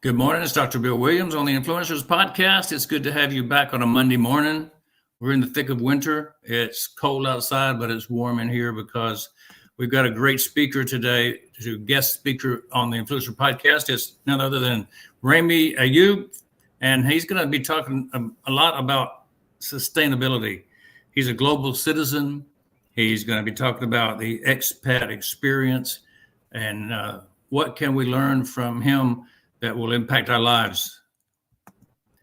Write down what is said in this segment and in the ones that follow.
Good morning. It's Dr. Bill Williams on the Influencers Podcast. It's good to have you back on a Monday morning. We're in the thick of winter. It's cold outside, but it's warm in here because we've got a great speaker today, guest speaker on the Influencer Podcast. It's none other than Ramy Ayoub, and he's going to be talking a lot about sustainability. He's a global citizen. He's going to be talking about the expat experience and what can we learn from him that will impact our lives.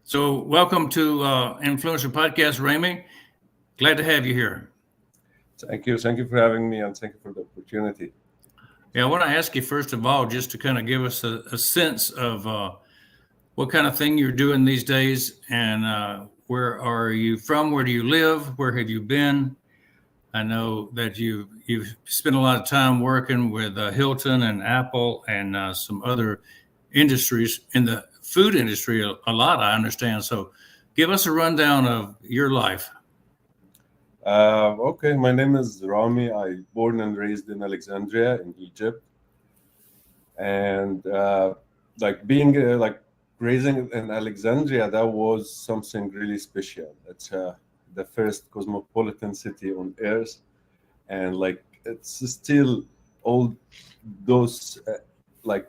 So welcome to Influencer Podcast, Ramy. Glad to have you here. Thank you. Thank you for having me, and thank you for the opportunity. Yeah, I want to ask you, first of all, just to kind of give us a sense of what kind of thing you're doing these days, and where are you from? Where do you live? Where have you been? I know that you've spent a lot of time working with Hilton and Apple and some other industries in the food industry a lot, I understand. So give us a rundown of your life. Okay, my name is Ramy. I born and raised in Alexandria in Egypt, and being raising in Alexandria, that was something really special. It's the first cosmopolitan city on earth, and it's still all those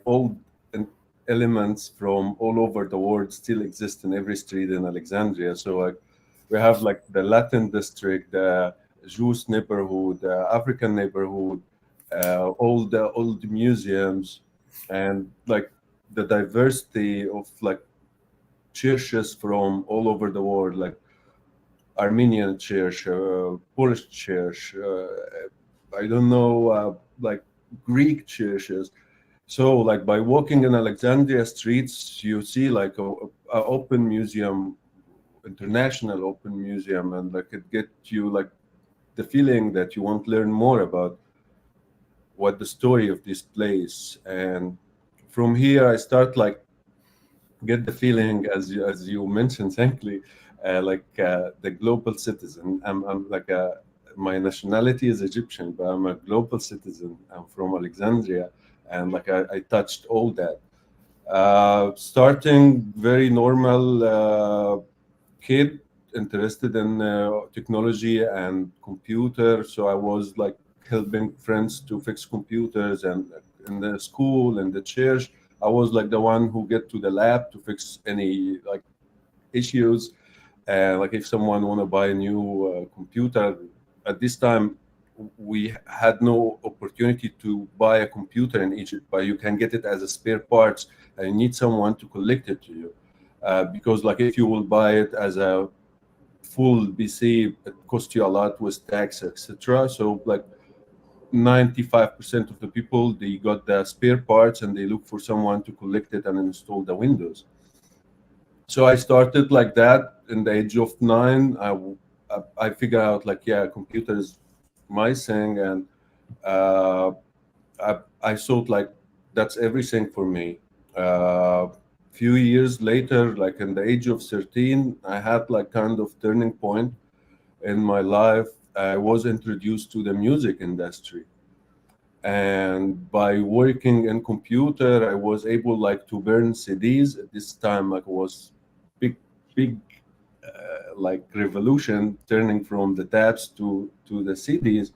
old elements from all over the world still exist in every street in Alexandria. So we have the Latin district, the Jewish neighborhood, the African neighborhood, all the old museums, and the diversity of churches from all over the world, like Armenian church, Polish church, I don't know, Greek churches. So by walking in Alexandria streets, you see a open museum, international open museum, and it get you the feeling that you want to learn more about what the story of this place. And from here I start get the feeling, as you mentioned, thankfully, the global citizen. I'm my nationality is Egyptian, but I'm a global citizen. I'm from Alexandria, and I touched all that. Starting very normal kid, interested in technology and computer. So I was helping friends to fix computers, and in the school and the church, I was the one who get to the lab to fix any issues. If someone want to buy a new computer, at this time we had no opportunity to buy a computer in Egypt, but you can get it as a spare parts, and you need someone to collect it to you. Because if you will buy it as a full PC, it costs you a lot with tax, etc. So 95% of the people, they got the spare parts and they look for someone to collect it and install the Windows. So I started like that. In the age of 9, I figured out computer is my thing, and I thought that's everything for me. Few years later, in the age of 13, I had kind of turning point in my life. I was introduced to the music industry, and by working in computer, I was able to burn CDs. At this time, it was big revolution, turning from the tabs to the CDs.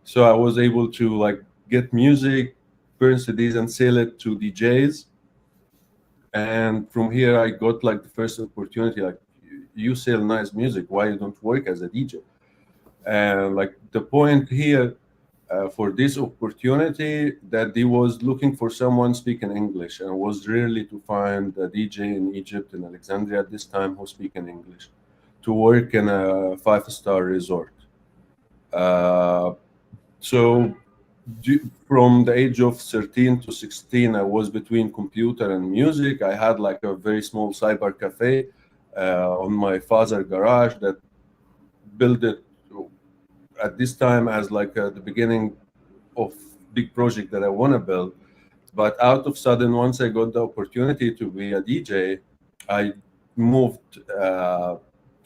So I was able to get music, burn CDs, and sell it to DJs. And from here, I got the first opportunity. You sell nice music, why you don't work as a DJ? And the point here for this opportunity, that they was looking for someone speaking English, and was rarely to find a DJ in Egypt, in Alexandria at this time, who speak in English, to work in a 5-star resort. So from the age of 13 to 16, I was between computer and music. I had a very small cyber cafe on my father's garage, that built it at this time as the beginning of big project that I want to build. But out of sudden, once I got the opportunity to be a DJ, I moved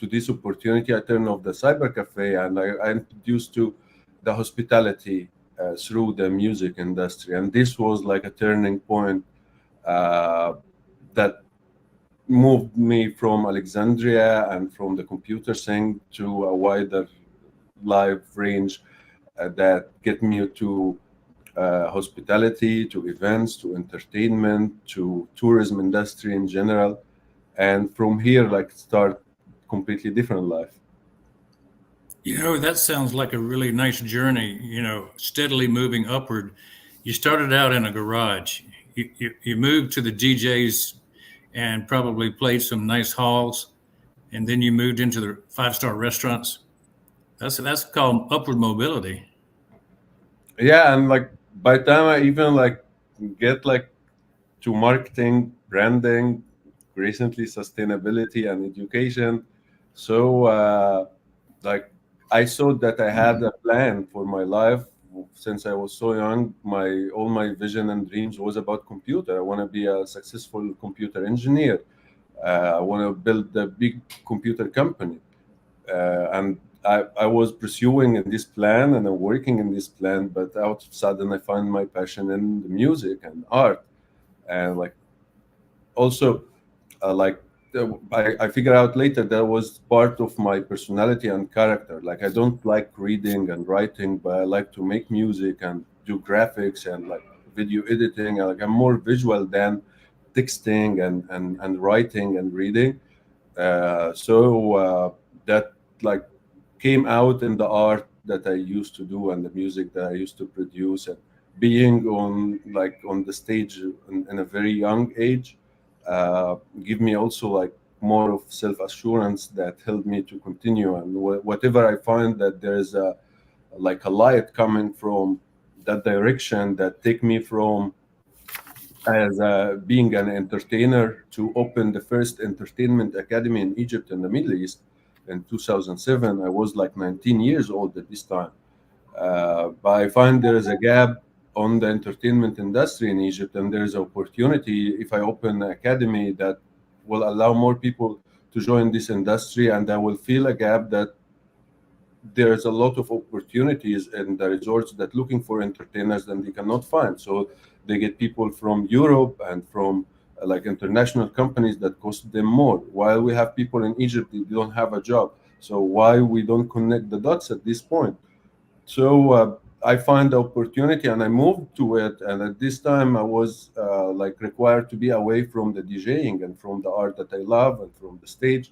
to this opportunity. I turned off the cyber cafe, and I introduced to the hospitality through the music industry. And this was a turning point that moved me from Alexandria and from the computer thing to a wider live range that get me to hospitality, to events, to entertainment, to tourism industry in general, and from here like start completely different life. That sounds like a really nice journey, steadily moving upward. You started out in a garage. You moved to the DJs and probably played some nice halls, and then you moved into the five-star restaurants. That's called upward mobility. Yeah, and like by the time I even like get like to marketing, branding, recently sustainability and education. So like I saw that I had a plan for my life since I was so young. My all my vision and dreams was about computer. I want to be a successful computer engineer. I want to build a big computer company, and I was pursuing in this plan and I'm working in this plan. But out of sudden, I find my passion in the music and art, and like also like I figured out later that was part of my personality and character. Like I don't like reading and writing, but I like to make music and do graphics and like video editing. Like I'm more visual than texting and writing and reading. So that like came out in the art that I used to do and the music that I used to produce, and being on like on the stage in a very young age give me also like more of self assurance that helped me to continue. And whatever I find that there is a like a light coming from that direction that take me from as being an entertainer to open the first entertainment academy in Egypt and the Middle East in 2007. I was like 19 years old at this time. But I find there is a gap on the entertainment industry in Egypt, and there is an opportunity if I open an academy that will allow more people to join this industry, and I will fill a gap that there's a lot of opportunities in the resorts that looking for entertainers that they cannot find. So they get people from Europe and from like international companies that cost them more. While we have people in Egypt that don't have a job. So why we don't connect the dots at this point? So I find the opportunity and I moved to it. And at this time, I was like required to be away from the DJing and from the art that I love and from the stage.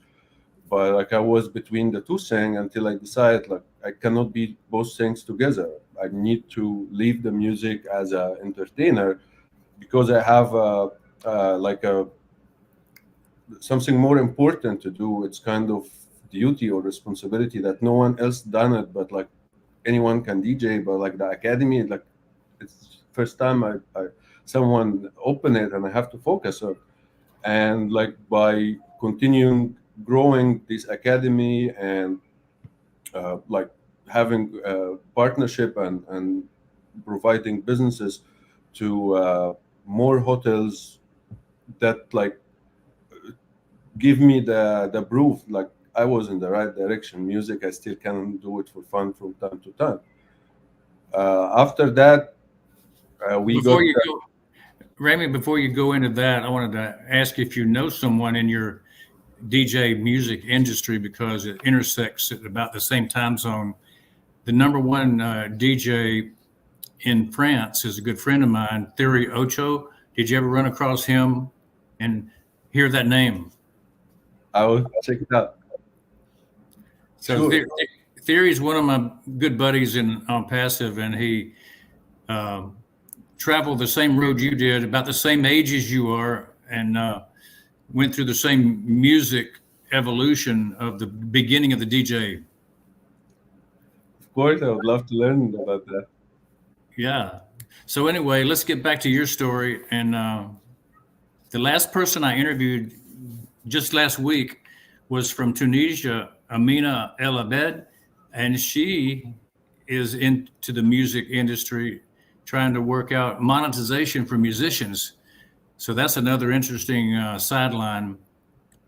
But like I was between the two things until I decided like I cannot be both things together. I need to leave the music as an entertainer because I have like a something more important to do. It's kind of duty or responsibility that no one else done it, but like anyone can DJ, but like the academy, like it's first time I someone open it and I have to focus on. And like by continuing growing this academy and like having partnership and providing businesses to more hotels that like give me the proof like I was in the right direction. Music, I still can do it for fun from time to time. After that, we got Before you go, Ramy, before you go into that, I wanted to ask if you know someone in your DJ music industry because it intersects at about the same time zone. The number one DJ in France is a good friend of mine, Theory Ocho. Did you ever run across him and hear that name? I will check it out. So Sure. Theory is one of my good buddies in on Passive, and he traveled the same road you did, about the same age as you are, and went through the same music evolution of the beginning of the DJ. Of course, I would love to learn about that. Yeah. So anyway, let's get back to your story. And the last person I interviewed just last week was from Tunisia, Amina El Abed, and she is into the music industry, trying to work out monetization for musicians. So that's another interesting sideline.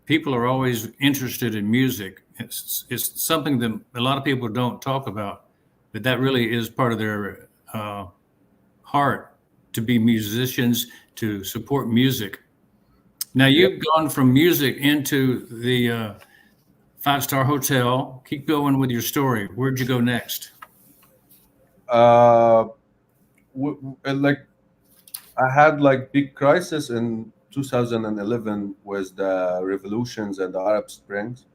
People are always interested in music. It's something that a lot of people don't talk about, but that really is part of their heart to be musicians, to support music. Now Yep. you've gone from music into the five-star hotel. Keep going with your story. Where'd you go next? Uh, like I had like big crisis in 2011 with the revolutions and the Arab Springs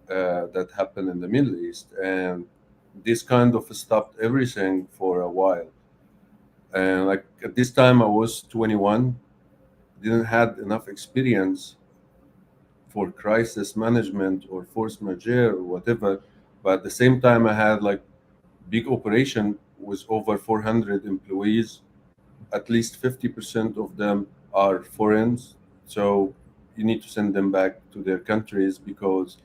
that happened in the Middle East, and this kind of stopped everything for a while. And like at this time, I was 21, didn't had enough experience for crisis management or force majeure or whatever. But at the same time, I had like big operation with over 400 employees. At least 50% of them are foreigners. So you need to send them back to their countries because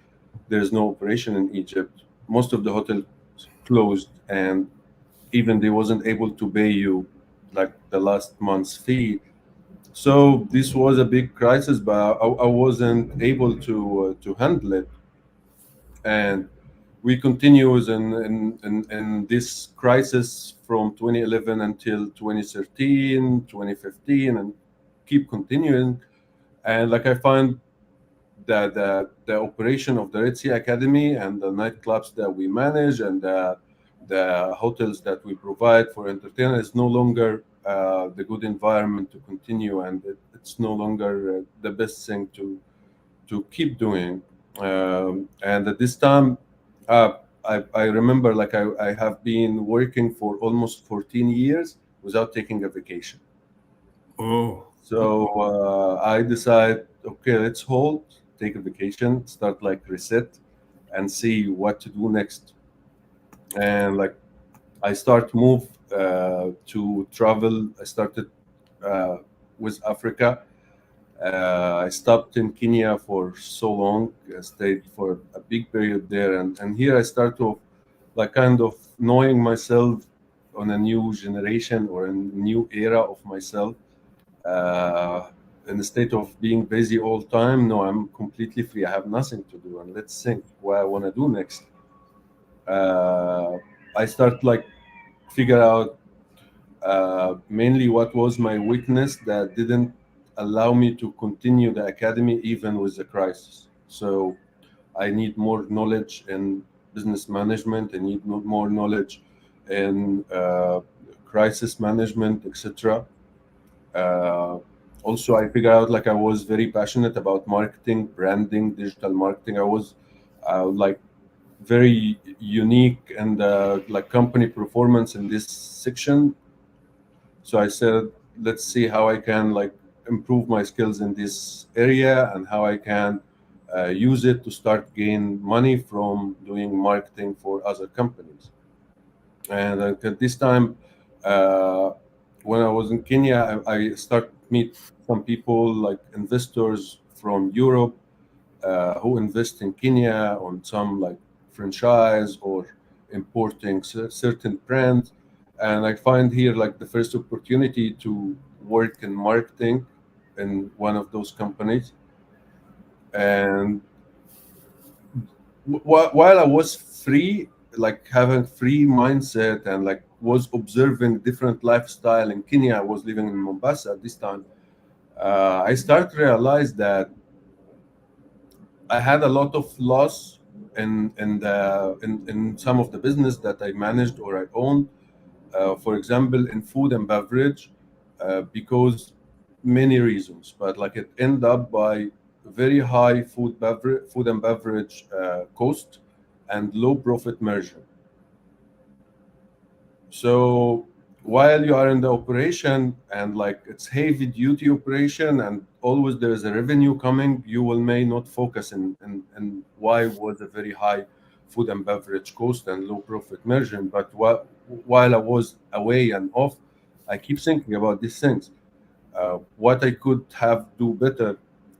there's no operation in Egypt. Most of the hotels closed, and even they wasn't able to pay you like the last month's fee. So this was a big crisis, but I wasn't able to handle it. And we continues in this crisis from 2011 until 2013, 2015, and keep continuing. And like I find that the operation of the Red Sea Academy and the nightclubs that we manage and the hotels that we provide for entertainment is no longer the good environment to continue, and it's no longer the best thing to keep doing. And at this time, I remember like I have been working for almost 14 years without taking a vacation. Oh, So I decide, okay, let's hold, take a vacation, start like reset, and see what to do next. And like I start move to travel. I started uh, with Africa. I stopped in Kenya for so long. I stayed for a big period there, and here I start to like kind of knowing myself on a new generation or a new era of myself. Uh, in the state of being busy all time, no, I'm completely free. I have nothing to do, and let's think what I want to do next. Uh, I start like figure out mainly what was my weakness that didn't allow me to continue the academy even with the crisis. So I need more knowledge in business management. I need more knowledge in crisis management, etc. Uh, Also, I figured out like I was very passionate about marketing, branding, digital marketing. I was like very unique and like company performance in this section. So I said, let's see how I can like improve my skills in this area and how I can use it to start gain money from doing marketing for other companies. And at this time, uh, when I was in Kenya, I start meet some people like investors from Europe who invest in Kenya on some like franchise or importing certain brands. And I find here like the first opportunity to work in marketing in one of those companies. And while I was free, like having free mindset and like was observing different lifestyle in Kenya, I was living in Mombasa at this time. I started to realize that I had a lot of loss in some of the business that I managed or I owned. For example, in food and beverage, because many reasons, but like it end up by very high food and beverage cost and low profit margin. So while you are in the operation and like it's heavy duty operation and always there is a revenue coming, you will may not focus in why was a very high food and beverage cost and low profit margin. But while I was away and off, I keep thinking about these things. What I could have do better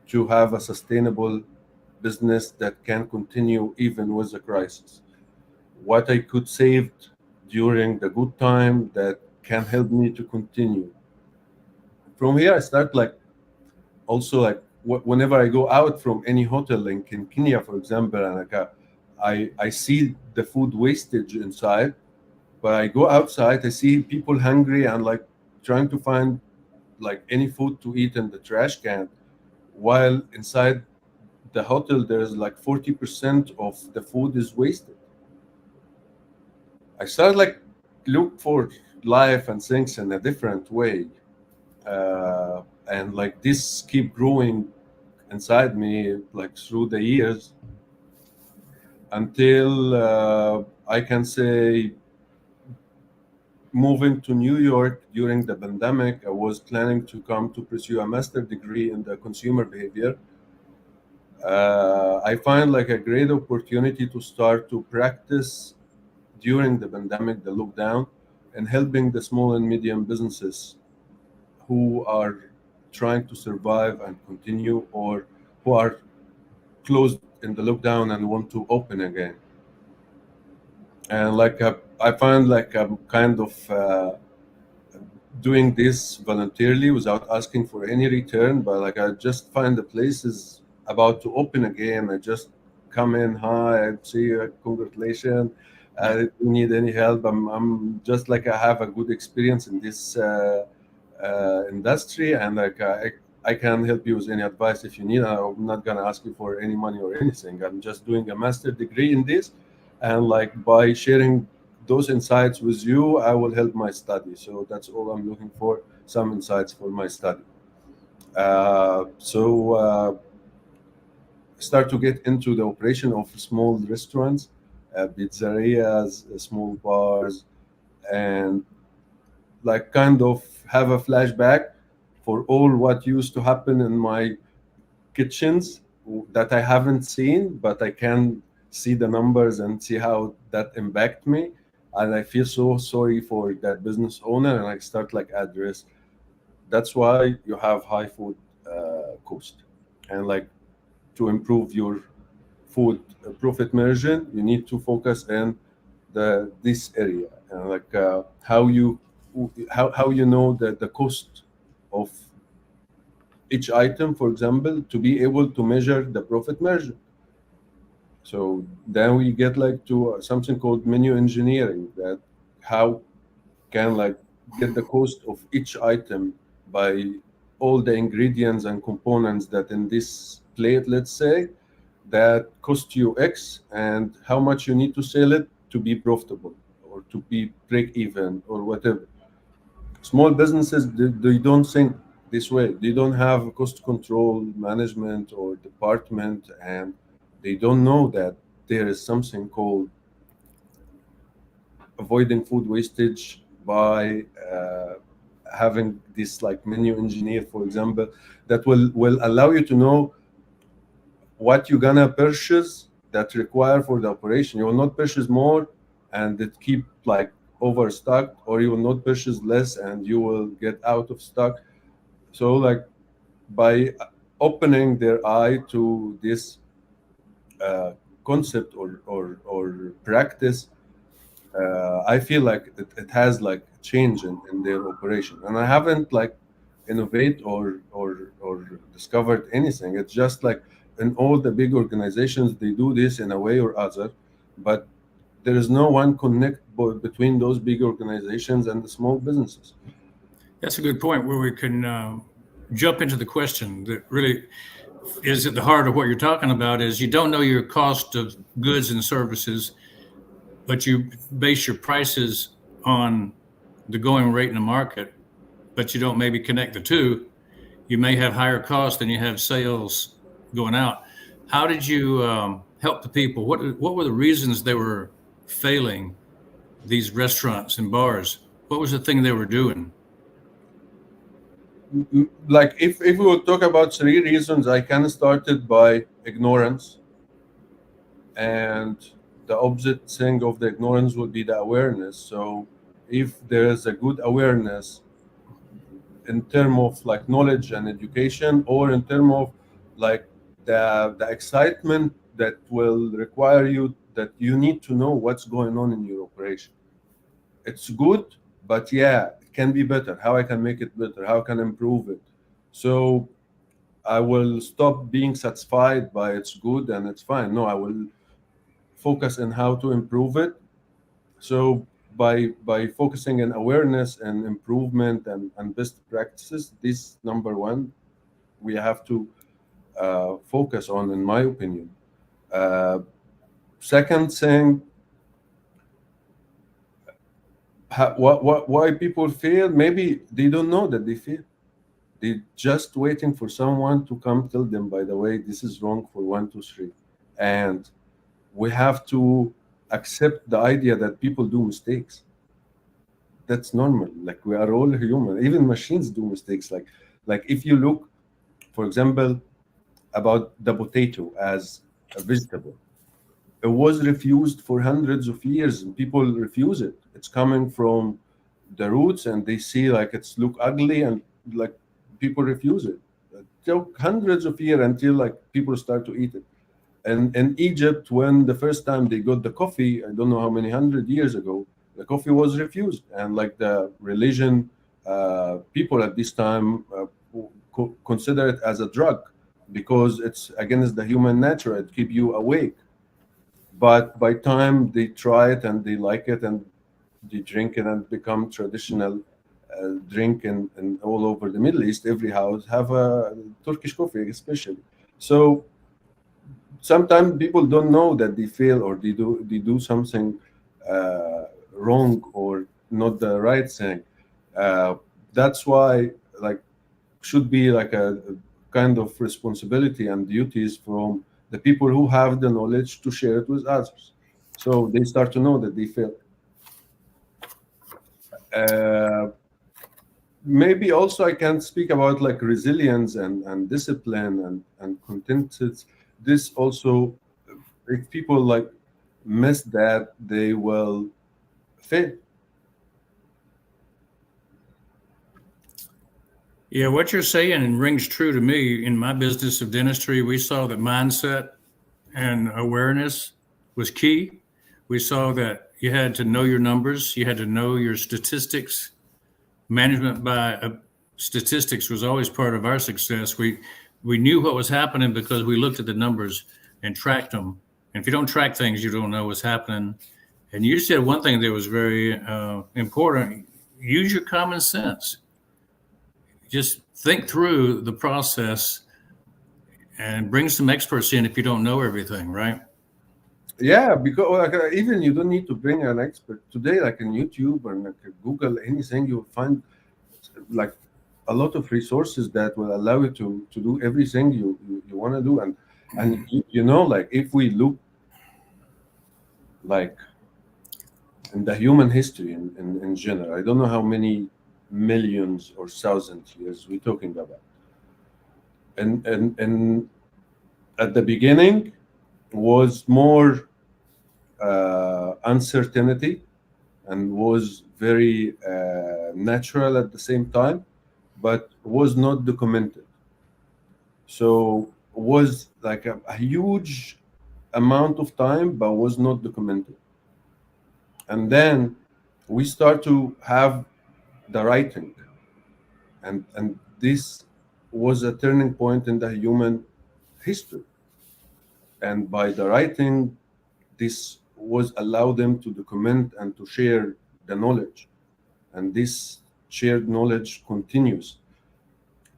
to have a sustainable business that can continue even with the crisis, what I could save during the good time that can help me to continue. From here, I start like also like whenever I go out from any hotel, like in Kenya, for example, and like I see the food wastage inside, but I go outside, I see people hungry and like trying to find like any food to eat in the trash can. while inside the hotel there's like 40% of the food is wasted. I started like look for life and things in a different way, and like this keep growing inside me like through the years until I can say moving to New York during the pandemic. I was planning to come to pursue a master degree in the consumer behavior. I find like a great opportunity to start to practice during the pandemic, the lockdown, and helping the small and medium businesses who are trying to survive and continue, or who are closed in the lockdown and want to open again. And like I find like I'm kind of doing this voluntarily without asking for any return, but like I just find the places about to open again. I just come in, hi, I see you, congratulations. If you need any help, I'm just like I have a good experience in this industry, and like I can help you with any advice if you need. I'm not gonna ask you for any money or anything. I'm just doing a master degree in this, and like by sharing those insights with you, I will help my study. So that's all I'm looking for, some insights for my study. Start to get into the operation of small restaurants, pizzerias, small bars, and like kind of have a flashback for all what used to happen in my kitchens that I haven't seen, but I can see the numbers and see how that impact me. And I feel so sorry for that business owner, and I start like address. That's why you have high food cost, and like to improve your food profit margin, you need to focus in this area, and like how you know that the cost of each item, for example, to be able to measure the profit margin. So then we get like to something called menu engineering, that how can like get the cost of each item by all the ingredients and components that in this plate, let's say, that cost you X, and how much you need to sell it to be profitable or to be break even or whatever. Small businesses, they don't think this way. They don't have a cost control management or department, and they don't know that there is something called avoiding food wastage by having this like menu engineer, for example, that will allow you to know what you're gonna purchase that require for the operation. You will not purchase more and it keep like overstocked, or you will not purchase less and you will get out of stock. So like by opening their eye to this uh, concept or practice, I feel like it has like change in their operation. And I haven't like innovate or discovered anything. It's just like in all the big organizations, they do this in a way or other, but there is no one connect between those big organizations and the small businesses. That's a good point where we can jump into the question that really is at the heart of what you're talking about is you don't know your cost of goods and services, but you base your prices on the going rate in the market, but you don't maybe connect the two. You may have higher costs than you have sales going out. How did you help the people? What were the reasons they were failing, these restaurants and bars? What was the thing they were doing? Like if we will talk about three reasons, I can start it by ignorance, and the opposite thing of the ignorance would be the awareness. So if there is a good awareness in term of like knowledge and education, or in term of like the excitement that will require you, that you need to know what's going on in your operation. It's good, but yeah, it can be better. How I can make it better, how I can improve it. So I will stop being satisfied by it's good and it's fine. No, I will focus on how to improve it. So by focusing on awareness and improvement and best practices, this number one, we have to focus on, in my opinion. Second thing, why people fail? Maybe they don't know that they fail. They're just waiting for someone to come tell them, by the way, this is wrong for one, two, three. And we have to accept the idea that people do mistakes. That's normal. Like, we are all human. Even machines do mistakes. Like if you look, for example, about the potato as a vegetable, it was refused for hundreds of years, and people refuse it. It's coming from the roots, and they see like it's look ugly, and like people refuse it. It took hundreds of years until like people start to eat it. And in Egypt, when the first time they got the coffee, I don't know how many hundred years ago, the coffee was refused, and like the religion people at this time consider it as a drug because it's against the human nature. It keep you awake. But by time they try it and they like it and they drink it and become traditional drink in all over the Middle East, every house have a Turkish coffee, especially. So sometimes people don't know that they fail or they do something wrong or not the right thing. That's why like should be like a kind of responsibility and duties from the people who have the knowledge to share it with others, so they start to know that they failed. Uh, Maybe also I can speak about like resilience and discipline and content. This also, if people like miss that, they will fail. Yeah, what you're saying rings true to me. In my business of dentistry, we saw that mindset and awareness was key. We saw that you had to know your numbers, you had to know your statistics. Management by statistics was always part of our success. We knew what was happening because we looked at the numbers and tracked them. And if you don't track things, you don't know what's happening. And you said one thing that was very important: use your common sense. Just think through the process and bring some experts in if you don't know everything, right? Yeah, because like, even you don't need to bring an expert today, like in YouTube or like Google, anything, you'll find like a lot of resources that will allow you to do everything you want to do. And you know, like if we look like in the human history in general, I don't know how many millions or thousands years we're talking about. And at the beginning was more uncertainty and was very natural at the same time, but was not documented. So was like a huge amount of time, but was not documented. And then we start to have the writing, and this was a turning point in the human history. And by the writing, this was allow them to document and to share the knowledge, and this shared knowledge continues.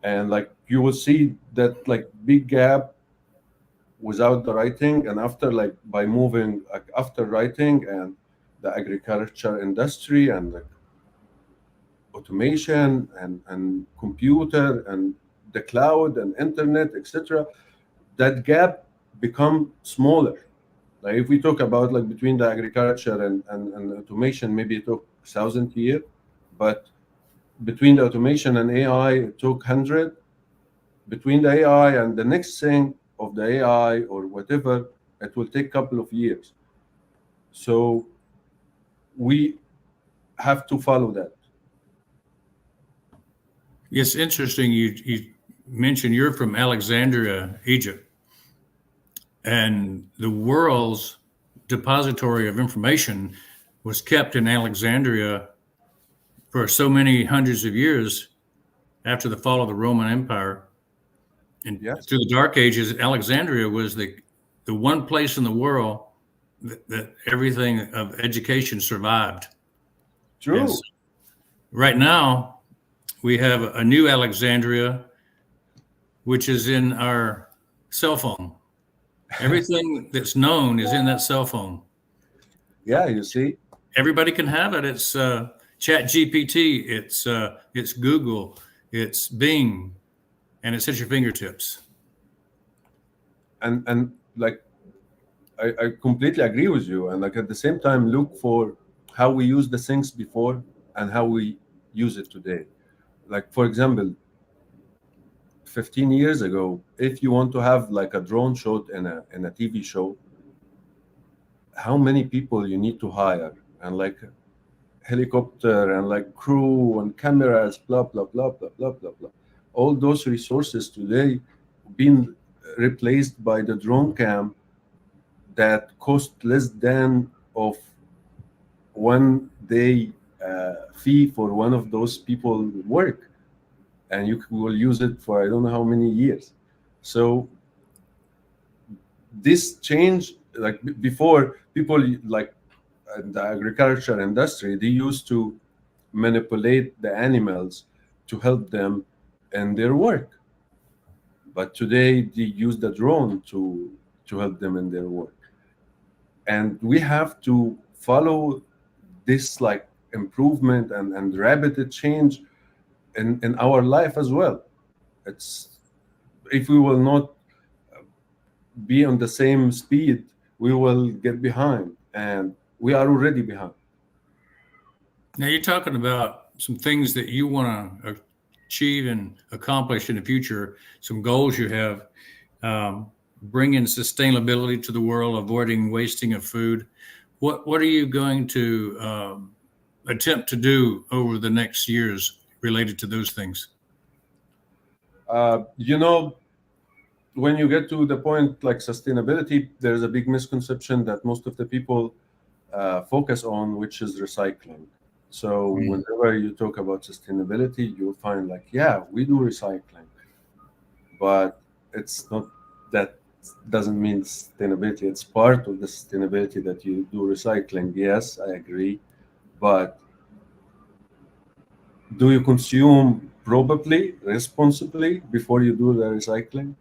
And like you will see that like big gap without the writing, and after like by moving like after writing and the agriculture industry and like automation and computer and the cloud and internet, etc., that gap become smaller. Like if we talk about like between the agriculture and automation, maybe it took 1,000 years, but between the automation and AI, it took 100. Between the AI and the next thing of the AI or whatever, it will take a couple of years. So we have to follow that. It's interesting you mentioned you're from Alexandria, Egypt, and the world's depository of information was kept in Alexandria for so many hundreds of years after the fall of the Roman Empire. And Yes, through the Dark Ages, Alexandria was the one place in the world that everything of education survived. And true. so right now, we have a new Alexandria, which is in our Cell phone. Everything that's known is in that cell phone. Yeah, you see. Everybody can have it. It's Chat GPT. It's Google. It's Bing, and it's at your fingertips. And like I completely agree with you. And like at the same time, look for how we use the things before and how we use it today. Like for example, 15 years ago, if you want to have like a drone shot in a TV show, how many people you need to hire, and like helicopter and like crew and cameras, blah blah blah blah blah blah blah. All those resources today being replaced by the drone cam that cost less than of 1 day fee for one of those people work, and you will use it for I don't know how many years. So this change, like before, people like in the agriculture industry, they used to manipulate the animals to help them in their work, but today they use the drone to help them in their work. And we have to follow this like improvement and rapid change in our life as well. It's if we will not be on the same speed, we will get behind, and we are already behind. Now you're talking about some things that you want to achieve and accomplish in the future. Some goals you have, bringing sustainability to the world, avoiding wasting of food. What are you going to attempt to do over the next years related to those things? You know, when you get to the point like sustainability, there's a big misconception that most of the people focus on, which is recycling. So whenever you talk about sustainability, you'll find like, yeah, we do recycling, but it's not that doesn't mean sustainability. It's part of the sustainability that you do recycling. Yes, I agree, but do you consume properly, responsibly before you do the recycling?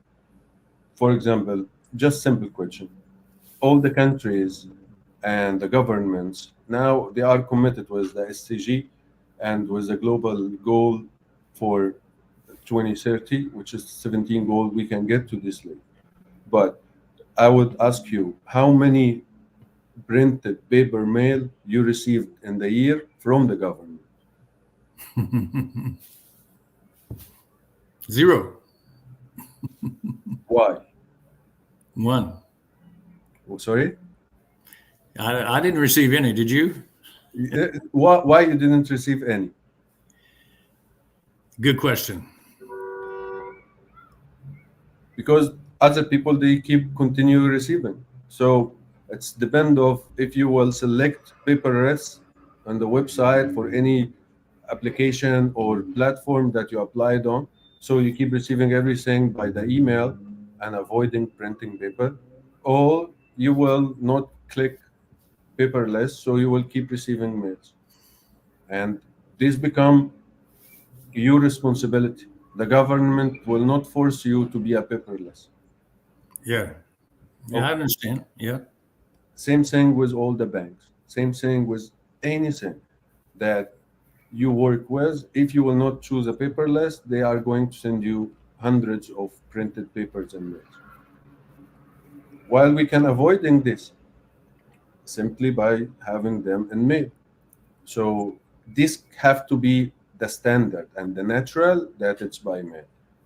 For example, just simple question. All the countries and the governments now they are committed with the SCG and with the global goal for 2030, which is 17 goal we can get to this late. But I would ask you, how many printed paper mail you received in the year from the government? Zero. Why? One. Oh, sorry? I didn't receive any. Did you? Why you didn't receive any? Good question. Because other people they keep continue receiving. So it's depend of if you will select paperless on the website for any application or platform that you applied on. So you keep receiving everything by the email and avoiding printing paper, or you will not click paperless, so you will keep receiving mails. And this become your responsibility. The government will not force you to be a paperless. Yeah. Yeah, I understand. Yeah. Same thing with all the banks. Same thing with anything that you work with. If you will not choose a paperless, they are going to send you hundreds of printed papers and mails. While we can avoiding this simply by having them in mail. So this have to be the standard and the natural that it's by mail.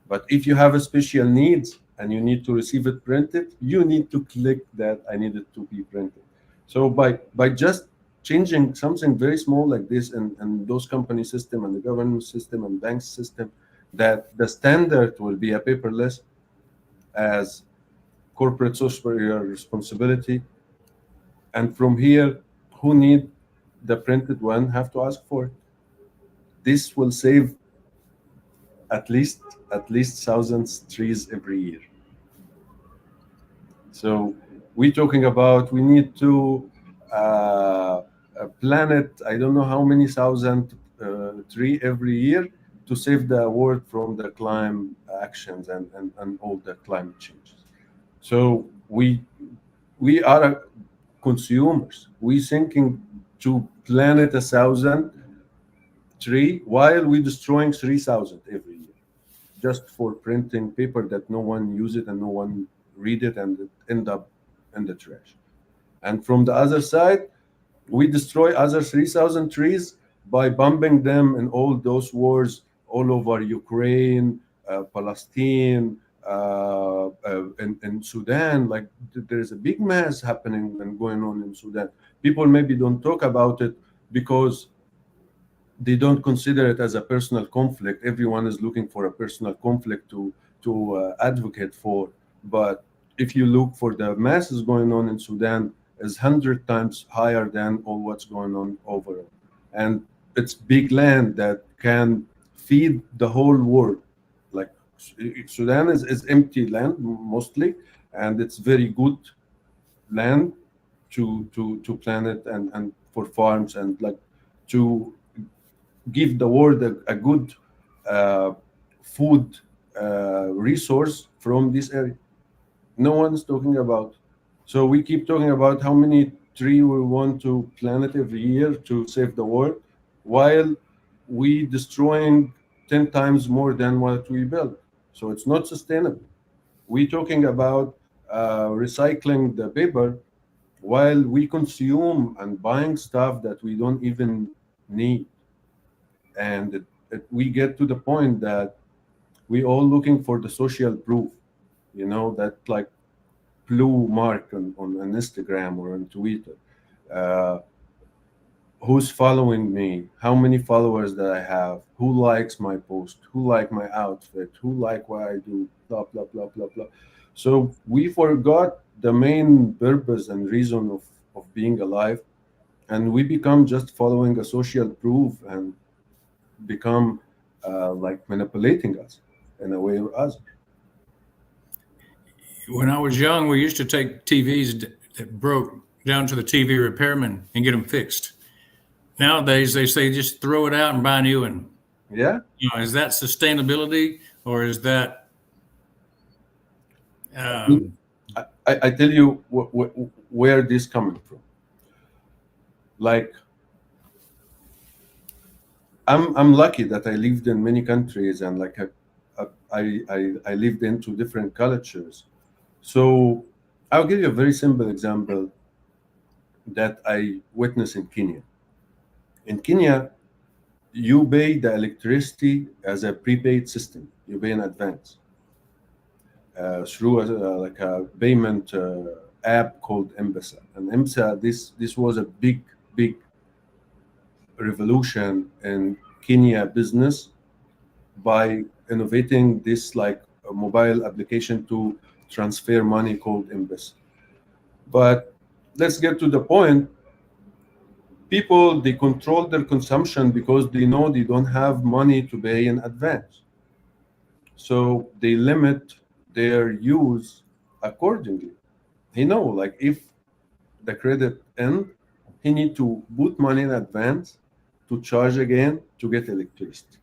But if you have a special needs and you need to receive it printed, you need to click that I need it to be printed. So by just changing something very small like this and those company system and the government system and bank system, that the standard will be a paperless as corporate social responsibility. And from here, who need the printed one have to ask for it. This will save at least thousands trees every year. So we're talking about we need to planet I don't know how many thousand tree every year to save the world from the climate actions and all the climate changes. So we are consumers. We thinking to planet 1,000 tree while we destroying 3,000 every year, just for printing paper that no one use it and no one read it and it end up in the trash. And from the other side, we destroy other 3,000 trees by bombing them in all those wars all over Ukraine, Palestine, and Sudan. Like there's a big mess happening and going on in Sudan. People maybe don't talk about it because they don't consider it as a personal conflict. Everyone is looking for a personal conflict to advocate for. But if you look for the masses going on in Sudan, is 100 times higher than all what's going on overall, and it's big land that can feed the whole world. Like Sudan is empty land mostly, and it's very good land to plant it and for farms and like to give the world a good uh, food resource from this area. No one's talking about. So we keep talking about how many tree we want to plant every year to save the world, while we destroying 10 times more than what we build. So it's not sustainable. We talking about recycling the paper while we consume and buying stuff that we don't even need. And we get to the point that we all looking for the social proof, that like blue mark on Instagram or on Twitter. Uh, who's following me? How many followers that I have? Who likes my post? Who like my outfit? Who like what I do? Blah blah blah blah blah. So we forgot the main purpose and reason of being alive, and we become just following a social proof and become like manipulating us in a way or other. When I was young, we used to take TVs that broke down to the TV repairman and get them fixed. Nowadays, they say just throw it out and buy a new one. Yeah. Is that sustainability or is that I, I tell you where this coming from. Like I'm lucky that I lived in many countries and like I lived into different cultures. So I'll give you a very simple example that I witnessed in Kenya. In Kenya, you pay the electricity as a prepaid system. You pay in advance through like a payment app called M-Pesa. And M-Pesa, this was a big revolution in Kenya business by innovating this like a mobile application to transfer money called M-Pesa. But let's get to the point. People, they control their consumption because they know they don't have money to pay in advance. So they limit their use accordingly. He know like if the credit end, he need to put money in advance to charge again to get electricity.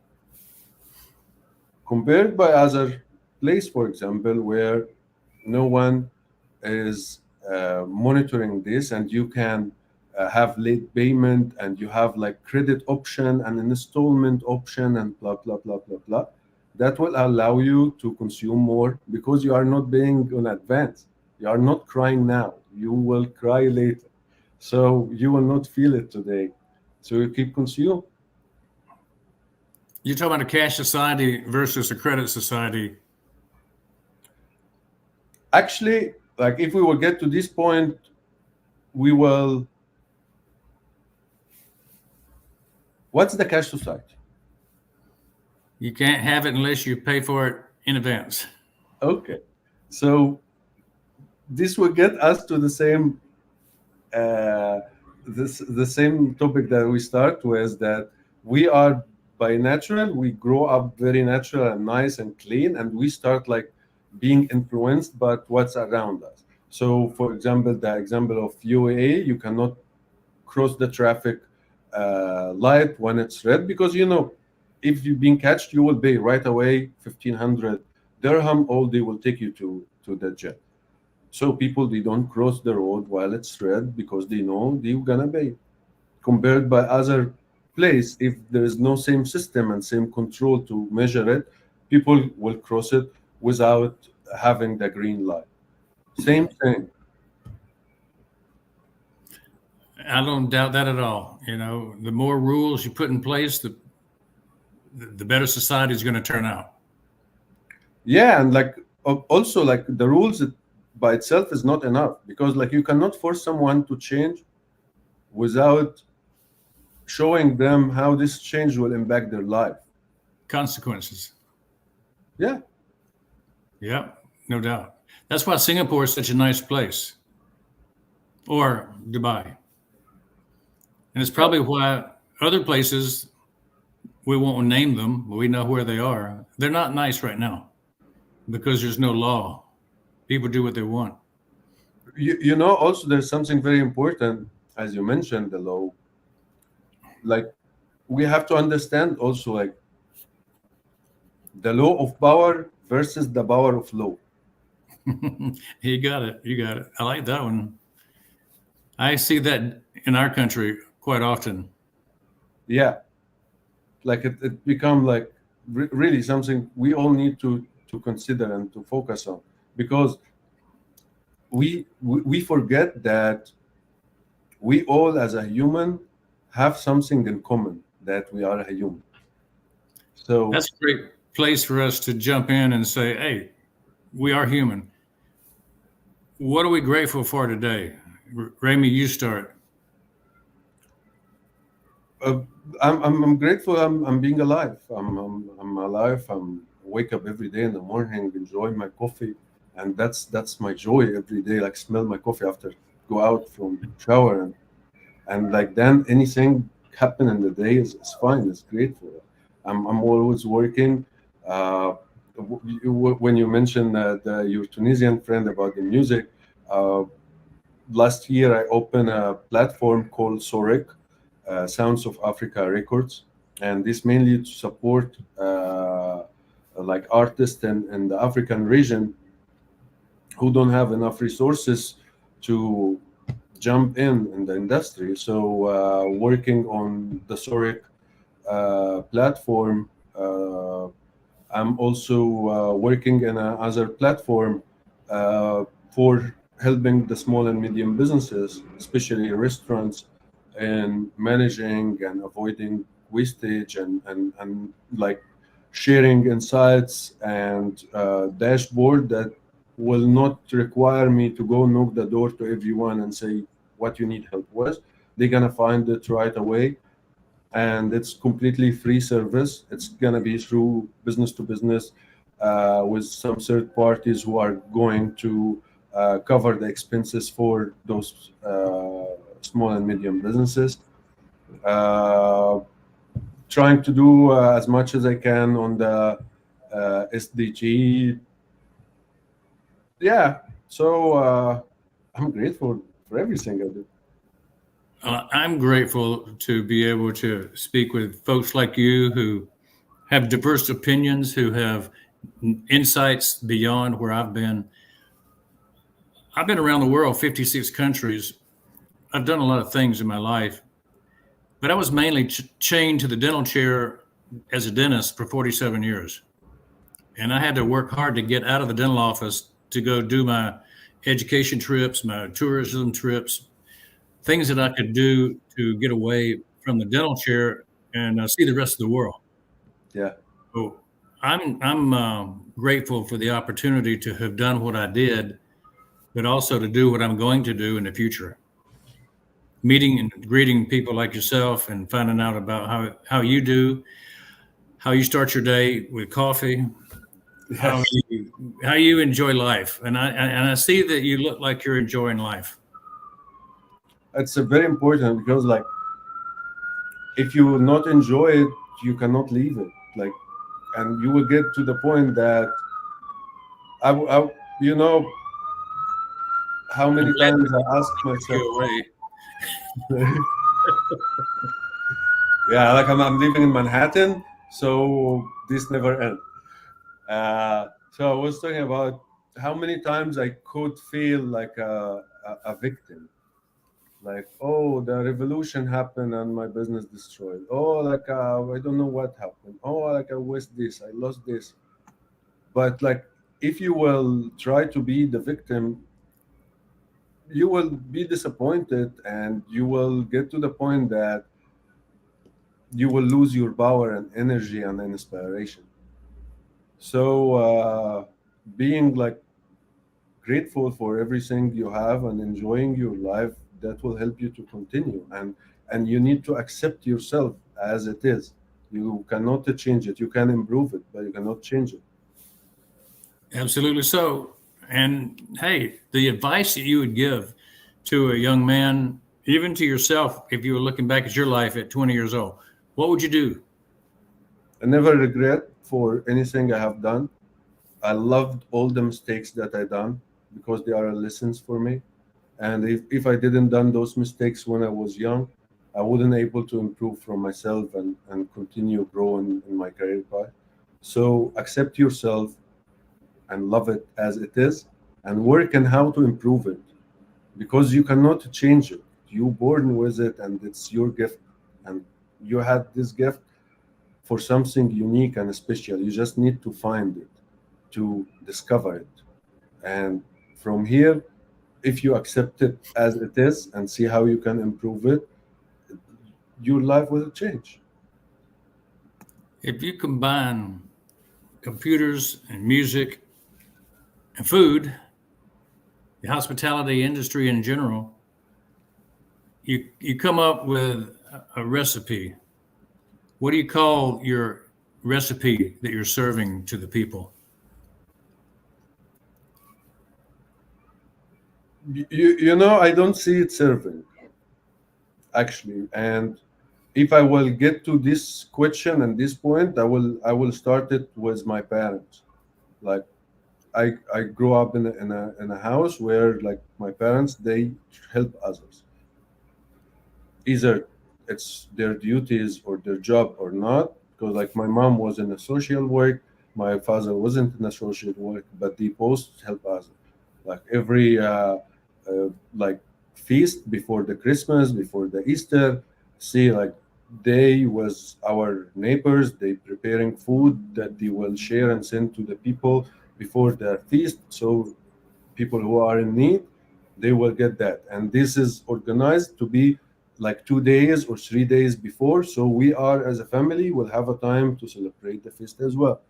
Compared by other place, for example, where no one is monitoring this, and you can have late payment, and you have like credit option and an installment option and blah blah blah blah blah. That will allow you to consume more because you are not paying in advance. You are not crying now. You will cry later. So you will not feel it today. So you keep consuming. you're talking about a cash society versus a credit society? Actually, like if we will get to this point, we will. What's the cash society? You can't have it unless you pay for it in advance. Okay, so this will get us to uh, the same topic that we start with, that we are by natural, we grow up very natural and nice and clean, and we start like being influenced by what's around us. So for example, the example of UAE, you cannot cross the traffic light when it's red, because if you've been catched, you will pay right away 1,500 dirham, or they will take you to the jail. So people, they don't cross the road while it's red because they know they're gonna pay. Compared by other place, if there is no same system and same control to measure it, people will cross it without having the green light. Same thing. I don't doubt that at all. You know, the more rules you put in place, the better society is going to turn out. Yeah, and like also like the rules by itself is not enough, because like you cannot force someone to change without showing them how this change will impact their life. Consequences. Yeah. Yeah, no doubt. That's why Singapore is such a nice place, or Dubai. And it's probably why other places, we won't name them, but we know where they are. They're not nice right now because there's no law. People do what they want. You know, also there's something very important, as you mentioned, the law. Like we have to understand also like the law of power versus the power of law. You got it. You got it. I like that one. I see that in our country quite often. Yeah, like it become like really something we all need to consider and to focus on, because we forget that we all as a human have something in common, that we are a human. So That's a great place for us to jump in and say, hey, we are human. What are we grateful for today? Ramy, you start. uh, I'm grateful I'm being alive. I'm alive. I'm wake up every day in the morning, enjoy my coffee, and that's my joy every day. Like smell my coffee after go out from shower, and like then anything happen in the day is fine. It's grateful. I'm always working. When you mentioned your Tunisian friend about the music, uh, last year I opened a platform called Sorek, Sounds of Africa Records, and this mainly to support like artists in the African region who don't have enough resources to jump in the industry. So working on the Sorek platform, I'm also working in another platform for helping the small and medium businesses, especially restaurants, and managing and avoiding wastage and like sharing insights and dashboard that will not require me to go knock the door to everyone and say what you need help with. They're gonna find it right away, and it's completely free service. It's gonna be through business to business with some third parties who are going to cover the expenses for those small and medium businesses. Uh, Trying to do as much as I can on the SDG. Yeah, so I'm grateful for everything I do. I'm grateful to be able to speak with folks like you who have diverse opinions, who have insights beyond where I've been. I've been around the world, 56 countries. I've done a lot of things in my life, but I was mainly chained to the dental chair as a dentist for 47 years. And I had to work hard to get out of the dental office to go do my education trips, my tourism trips, things that I could do to get away from the dental chair and see the rest of the world. Yeah. So I'm grateful for the opportunity to have done what I did, but also to do what I'm going to do in the future. Meeting and greeting people like yourself and finding out about how you start your day with coffee, how Yes. how you enjoy life, and I see that you look like you're enjoying life. It's a very important, because like if you will not enjoy it, you cannot leave it. Like, and you will get to the point that you know, how I'm many glad times we I ask took you myself, away. yeah, like I'm living in Manhattan, so this never ends. So I was talking about how many times I could feel like a victim, like, oh, the revolution happened and my business destroyed. Oh, like I don't know what happened. Oh, like I waste this, I lost this. But like, if you will try to be the victim, you will be disappointed, and you will get to the point that you will lose your power and energy and inspiration. So being like grateful for everything you have and enjoying your life, that will help you to continue. And you need to accept yourself as it is. You cannot change it. You can improve it, but you cannot change it. Absolutely so. And hey, the advice that you would give to a young man, even to yourself, if you were looking back at your life at 20 years old, what would you do? I never regret for anything I have done. I loved all the mistakes that I done, because they are lessons for me. And if I didn't done those mistakes when I was young, I wouldn't able to improve from myself and continue growing in my career path. So accept yourself and love it as it is, and work on how to improve it, because you cannot change it. You born with it, and it's your gift, and you had this gift for something unique and special. You just need to find it, to discover it. And from here, if you accept it as it is and see how you can improve it, your life will change. If you combine computers and music and food, the hospitality industry in general, you come up with a recipe. What do you call your recipe that you're serving to the people? You know, I don't see it serving, actually. And if I will get to this question and this point, I will start it with my parents. Like, I grew up in a house where, like, my parents, they help others. Either it's their duties or their job or not, because like my mom was in a social work, my father wasn't in a social work, but they both help us. Like every like feast before the Christmas, before the Easter, see, like, they was our neighbors, they preparing food that they will share and send to the people before the feast, so people who are in need, they will get that. And this is organized to be like 2 days or 3 days before, so we are as a family will have a time to celebrate the feast as well.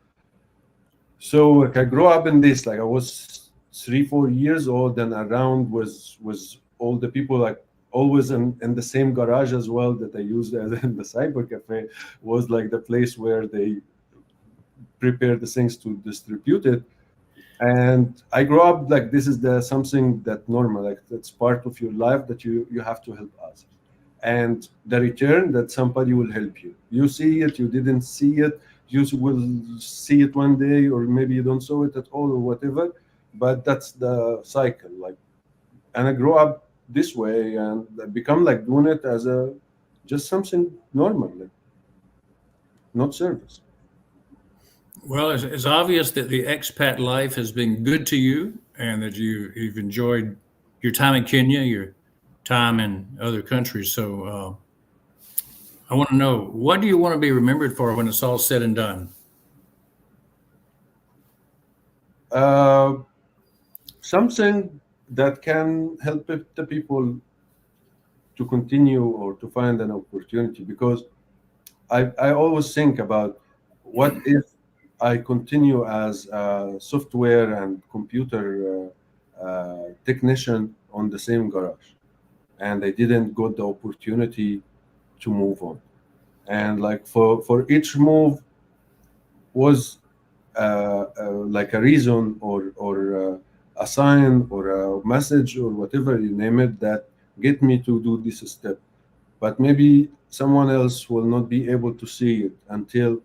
So like I grew up in this, like I was 3 4 years old, and around was all the people, like always in the same garage as well that I used as in the cyber cafe, was like the place where they prepare the things to distribute it. And I grew up like this is the something that normal, like that's part of your life, that you have to help others, and the return that somebody will help you. You see it, you didn't see it, you will see it one day, or maybe you don't saw it at all or whatever, but that's the cycle. Like, and I grew up this way, and I become like doing it as a just something normal, like not service. Well, it's obvious that the expat life has been good to you, and that you've enjoyed your time in Kenya, your time in other countries. So I want to know, what do you want to be remembered for when it's all said and done? uh, Something that can help the people to continue or to find an opportunity, because I always think about, what if I continue as a software and computer technician on the same garage, and I didn't got the opportunity to move on. And like for each move was like a reason, or a sign or a message or whatever you name it, that get me to do this step. But maybe someone else will not be able to see it until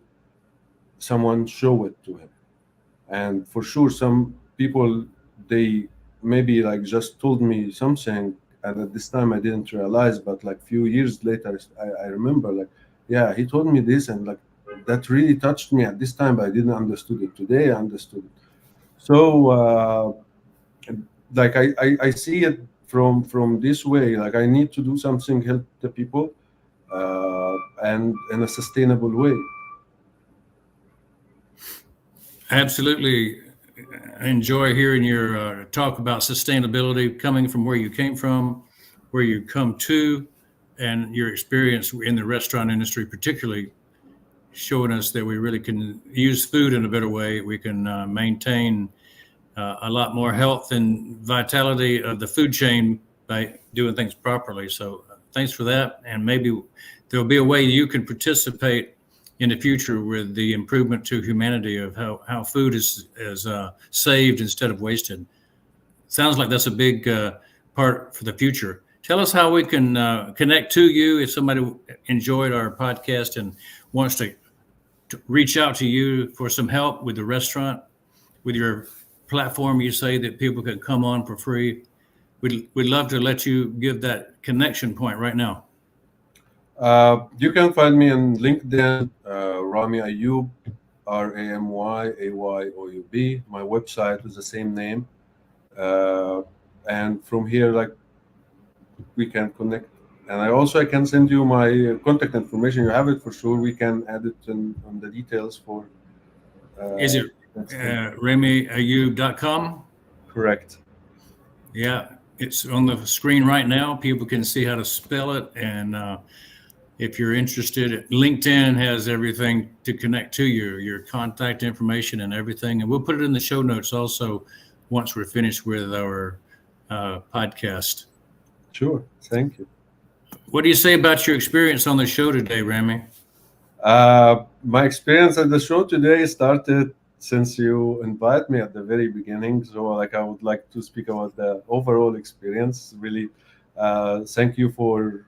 someone show it to him. And for sure, some people, they maybe like just told me something, and at this time I didn't realize, but like few years later, I remember, like, yeah, he told me this, and like that really touched me at this time, but I didn't understood it. Today I understood it. So like I see it from this way. Like I need to do something help the people, and in a sustainable way. Absolutely. I enjoy hearing your talk about sustainability coming from where you came from, where you come to, and your experience in the restaurant industry, particularly showing us that we really can use food in a better way. We can maintain a lot more health and vitality of the food chain by doing things properly. So thanks for that. And maybe there'll be a way you can participate in the future with the improvement to humanity of how food is saved instead of wasted. Sounds like that's a big part for the future. Tell us how we can connect to you if somebody enjoyed our podcast and wants to reach out to you for some help with the restaurant, with your platform. You say that people can come on for free. We'd love to let you give that connection point right now. You can find me on LinkedIn, Ramy Ayoub, RamyAyoub. My website is the same name, and from here, like we can connect. And I can send you my contact information. You have it for sure. We can add it on the details for. Is it RamyAyoub.com? Correct. Yeah, it's on the screen right now. People can see how to spell it. And if you're interested, LinkedIn has everything to connect to your contact information and everything. And we'll put it in the show notes also once we're finished with our podcast. Sure. Thank you. What do you say about your experience on the show today, Ramy? My experience at the show today started since you invited me at the very beginning. So, like, I would like to speak about the overall experience. Really, thank you for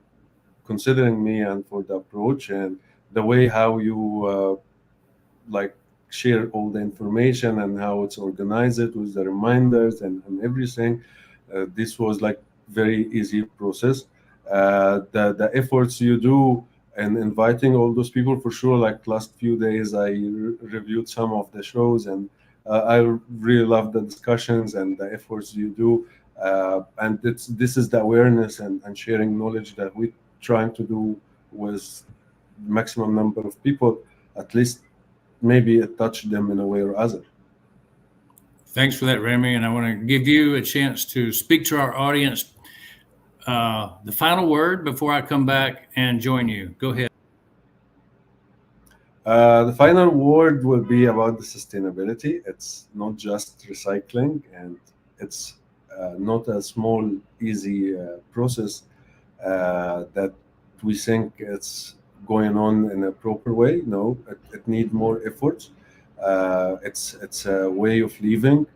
considering me and for the approach and the way how you like share all the information and how it's organized with the reminders and everything. This was like very easy process. The efforts you do and inviting all those people for sure. Like last few days, I reviewed some of the shows and I really love the discussions and the efforts you do. And this is the awareness and sharing knowledge that we're trying to do with maximum number of people, at least maybe it touched them in a way or other. Thanks for that, Ramy. And I want to give you a chance to speak to our audience. The final word before I come back and join you. Go ahead. The final word will be about the sustainability. It's not just recycling, and it's not a small, easy process that we think it's going on in a proper way. No, it needs more effort. It's a way of living.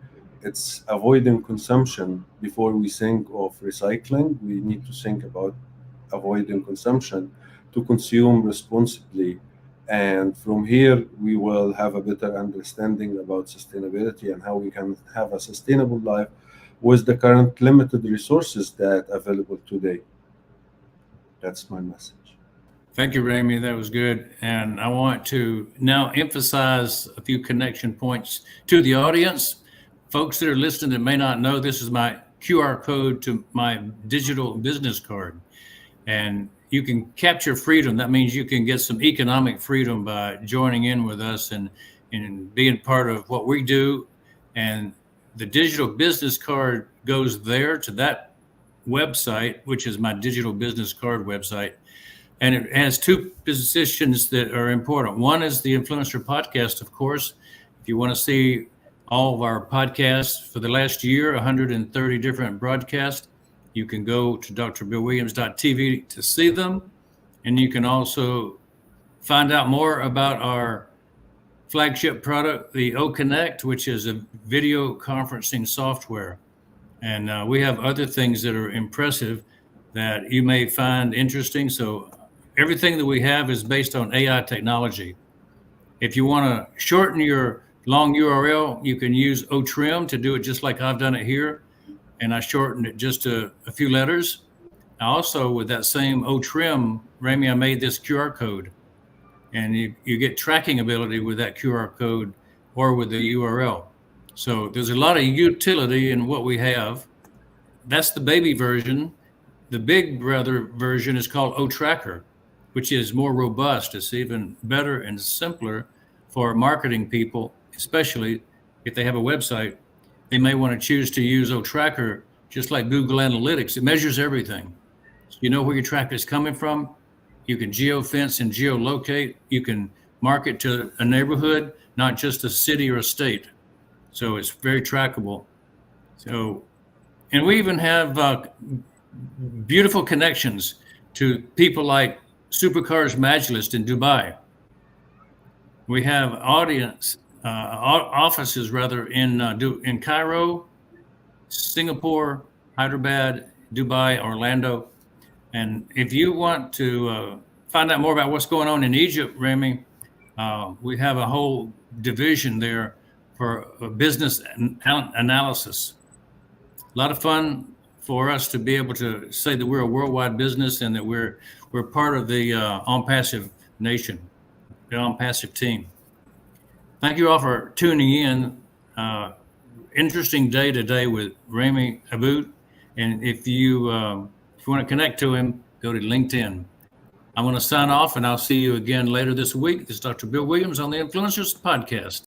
It's avoiding consumption. Before we think of recycling, we need to think about avoiding consumption to consume responsibly. And from here, we will have a better understanding about sustainability and how we can have a sustainable life with the current limited resources that are available today. That's my message. Thank you, Ramy. That was good. And I want to now emphasize a few connection points to the audience. Folks that are listening that may not know, this is my QR code to my digital business card. And you can capture freedom. That means you can get some economic freedom by joining in with us and being part of what we do. And the digital business card goes there to that website, which is my digital business card website. And it has two positions that are important. One is the Influencer Podcast, of course. If you want to see all of our podcasts for the last year, 130 different broadcasts, you can go to drbillwilliams.tv to see them. And you can also find out more about our flagship product, the O Connect, which is a video conferencing software. And we have other things that are impressive that you may find interesting. So everything that we have is based on AI technology. If you want to shorten your long URL, you can use OTrim to do it just like I've done it here. And I shortened it just a few letters. Also, with that same OTrim, Ramy, I made this QR code. And you get tracking ability with that QR code or with the URL. So there's a lot of utility in what we have. That's the baby version. The big brother version is called O-Tracker, which is more robust. It's even better and simpler for marketing people, especially if they have a website. They may want to choose to use O-Tracker, just like Google Analytics. It measures everything. So you know where your traffic is coming from. You can geofence and geolocate. You can market to a neighborhood, not just a city or a state. So it's very trackable. So, and we even have beautiful connections to people like Supercars Majlist in Dubai. We have offices rather in Cairo, Singapore, Hyderabad, Dubai, Orlando. And if you want to find out more about what's going on in Egypt, Ramy, we have a whole division there for business analysis. A lot of fun for us to be able to say that we're a worldwide business and that we're part of the ONPASSIVE nation, the ONPASSIVE team. Thank you all for tuning in. Interesting day today with Ramy Ayoub. And if you want to connect to him, go to LinkedIn. I'm going to sign off, and I'll see you again later this week. This is Dr. Bill Williams on the Influencers Podcast.